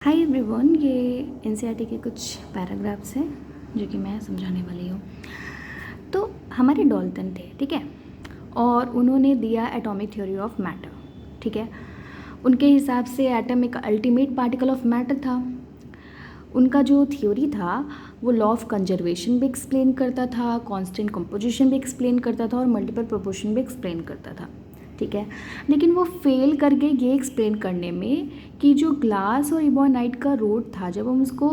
Hi everyone, ये NCERT के कुछ पैराग्राफ्स हैं जो कि मैं समझाने वाली हूँ। तो हमारे डॉल्टन थे, ठीक है, और उन्होंने दिया एटॉमिक थ्योरी ऑफ मैटर, ठीक है। उनके हिसाब से एटम एक अल्टीमेट पार्टिकल ऑफ मैटर था। उनका जो थ्योरी था वो लॉ ऑफ कंजर्वेशन भी एक्सप्लेन करता था, कांस्टेंट कंपोजिशन भी एक्सप्लेन करता था और मल्टीपल प्रोपोर्शन भी एक्सप्लेन करता था, ठीक है। लेकिन वो फेल कर गए ये एक्सप्लेन करने में कि जो ग्लास और इबोनाइट का रोड था, जब हम उसको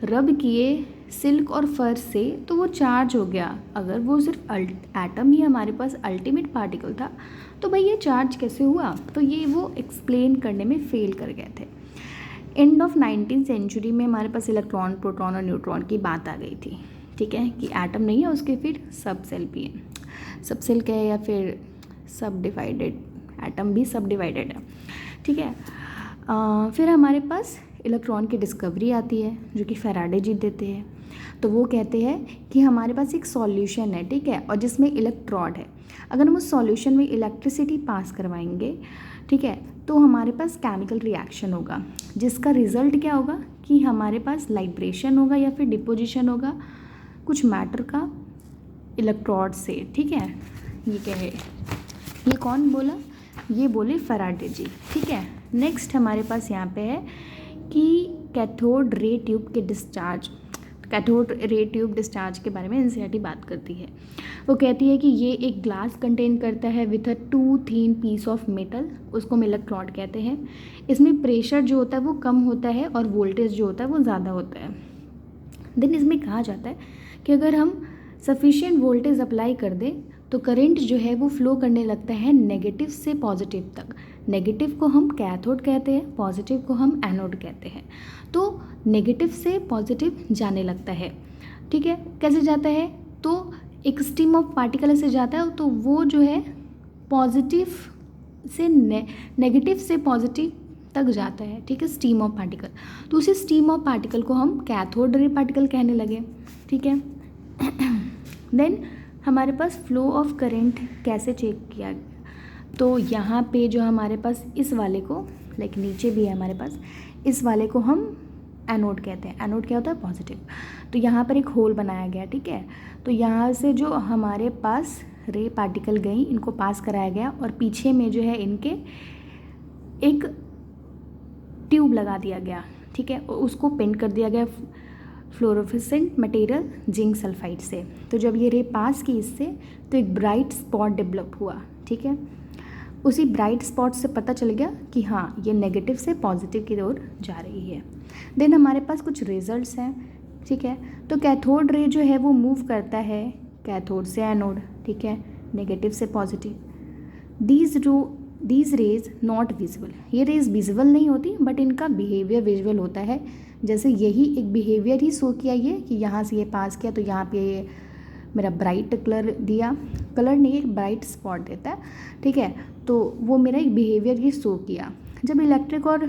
रब किए सिल्क और फर से तो वो चार्ज हो गया। अगर वो सिर्फ एटम ही हमारे पास अल्टीमेट पार्टिकल था तो भाई ये चार्ज कैसे हुआ? तो ये वो एक्सप्लेन करने में फेल कर गए थे। एंड ऑफ 19th सेंचुरी में हमारे पास इलेक्ट्रॉन, प्रोटॉन और न्यूट्रॉन की बात आ गई थी, ठीक है, कि एटम नहीं है, उसके फिर सब सेल भी है। सब सेल क्या है, या फिर सब डिवाइडेड, एटम भी सब डिवाइडेड है, ठीक है। फिर हमारे पास इलेक्ट्रॉन की डिस्कवरी आती है जो कि फैराडे जी देते हैं। तो वो कहते हैं कि हमारे पास एक सॉल्यूशन है, ठीक है, और जिसमें इलेक्ट्रोड है। अगर हम उस सॉल्यूशन में इलेक्ट्रिसिटी पास करवाएंगे, ठीक है, तो हमारे पास केमिकल रिएक्शन होगा जिसका रिजल्ट क्या होगा कि हमारे पास लाइब्रेशन होगा या फिर डिपोजिशन होगा कुछ मैटर का इलेक्ट्रोड से, ठीक है। ये क्या है, ये कौन बोला? ये बोले फैराडे जी, ठीक है। नेक्स्ट हमारे पास यहाँ पे है कि कैथोड रे ट्यूब के discharge, cathode ray tube discharge के बारे में एनसीईआरटी बात करती है। वो कहती है कि ये एक ग्लास कंटेन करता है with a two thin piece of metal, उसको हम इलेक्ट्रोड कहते हैं। इसमें प्रेशर जो होता है वो कम होता है और वोल्टेज जो होता है वो ज़्यादा होता है। देन इसमें कहा जाता है कि अगर हम सफिशिएंट वोल्टेज अप्लाई कर दें तो करंट जो है वो फ्लो करने लगता है नेगेटिव से पॉजिटिव तक। नेगेटिव को हम कैथोड कहते हैं, पॉजिटिव को हम एनोड कहते हैं। तो नेगेटिव से पॉजिटिव जाने लगता है, ठीक है। कैसे जाता है? तो एक स्ट्रीम ऑफ पार्टिकल से जाता है, तो वो जो है पॉजिटिव से नेगेटिव से पॉजिटिव तक जाता है, ठीक है, स्ट्रीम ऑफ पार्टिकल। तो उसी स्ट्रीम ऑफ पार्टिकल को हम कैथोड रे पार्टिकल कहने लगे, ठीक है। देन हमारे पास फ्लो ऑफ करंट कैसे चेक किया? तो यहाँ पे जो हमारे पास इस वाले को, लाइक नीचे भी है हमारे पास, इस वाले को हम एनोड कहते हैं। एनोड क्या होता है? पॉजिटिव। तो यहाँ पर एक होल बनाया गया, ठीक है। तो यहाँ से जो हमारे पास रे पार्टिकल गई, इनको पास कराया गया और पीछे में जो है इनके एक ट्यूब लगा दिया गया, ठीक है, और उसको पेंट कर दिया गया फ्लोरोसेंट मटेरियल जिंक सल्फाइड से। तो जब ये रे पास की इससे तो एक ब्राइट स्पॉट डेवलप हुआ, ठीक है। उसी ब्राइट स्पॉट से पता चल गया कि हाँ, ये नेगेटिव से पॉजिटिव की ओर जा रही है। देन हमारे पास कुछ रिजल्ट्स हैं, ठीक है। तो कैथोड रे जो है वो मूव करता है कैथोड से एनोड, ठीक है, नेगेटिव से positive. These raise not visible, ये रेज विजिबल नहीं होती बट इनका बिहेवियर विजुअल होता है। जैसे यही एक बिहेवियर ही शो किया ये कि यहाँ से ये पास किया तो यहाँ पे ये मेरा ब्राइट कलर दिया, कलर नहीं, एक ब्राइट स्पॉट देता है, ठीक है। तो वो मेरा एक बिहेवियर ही शो किया। जब इलेक्ट्रिक और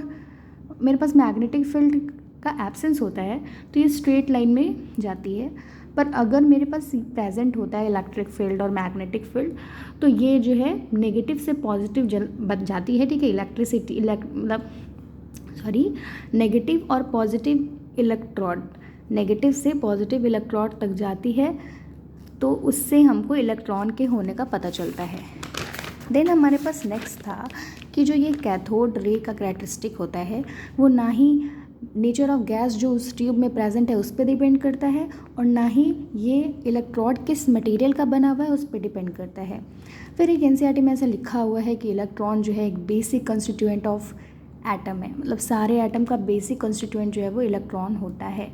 मेरे पास मैग्नेटिक फील्ड का एब्सेंस होता है तो ये स्ट्रेट लाइन में जाती है, पर अगर मेरे पास प्रेजेंट होता है इलेक्ट्रिक फील्ड और मैग्नेटिक फील्ड तो ये जो है नेगेटिव से पॉजिटिव बन जाती है, ठीक है। इलेक्ट्रिसिटी मतलब नेगेटिव और पॉजिटिव इलेक्ट्रोड, नेगेटिव से पॉजिटिव इलेक्ट्रोड तक जाती है, तो उससे हमको इलेक्ट्रॉन के होने का पता चलता है। देन हमारे पास नेक्स्ट था कि जो ये कैथोड रे का कैरेक्टरिस्टिक होता है वो ना ही नेचर ऑफ गैस जो उस ट्यूब में प्रेजेंट है उस पर डिपेंड करता है और ना ही ये इलेक्ट्रोड किस मटेरियल का बना हुआ है उस पर डिपेंड करता है। फिर एक एनसीईआरटी में ऐसा लिखा हुआ है कि इलेक्ट्रॉन जो है एक बेसिक कंस्टिट्यूएंट ऑफ एटम है, मतलब सारे एटम का बेसिक कंस्टिट्यूएंट जो है वो इलेक्ट्रॉन होता है।